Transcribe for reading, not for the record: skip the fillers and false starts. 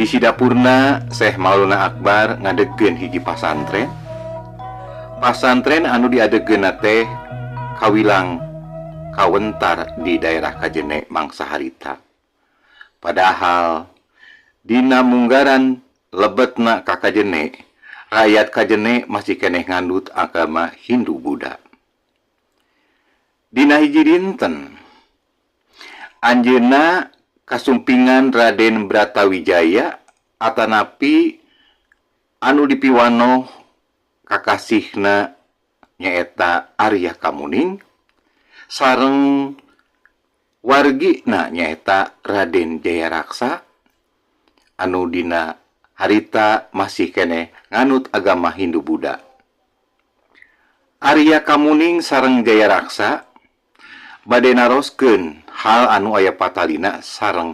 Di sidapurna Syekh Maulana Akbar ngadegen hiji pasantren. Pasantren anu diadegeunna teh kawilang kawentar di daerah Kajene mangsa harita. Padahal dina munggaran lebetna ka Kajene, rakyat Kajene masih keneh ngandut agama Hindu Buddha. Dina hiji dinten anjeunna kasumpingan Raden Bratawijaya atanapi anu dipiwanoh kakasihna nyaeta Arya Kamuning sareng wargina nyaeta Raden Jayaraksa anu dina harita masih keneh nganut agama Hindu Buddha. Arya Kamuning sareng Jayaraksa bade naroskeun hal anu aya patalina sareng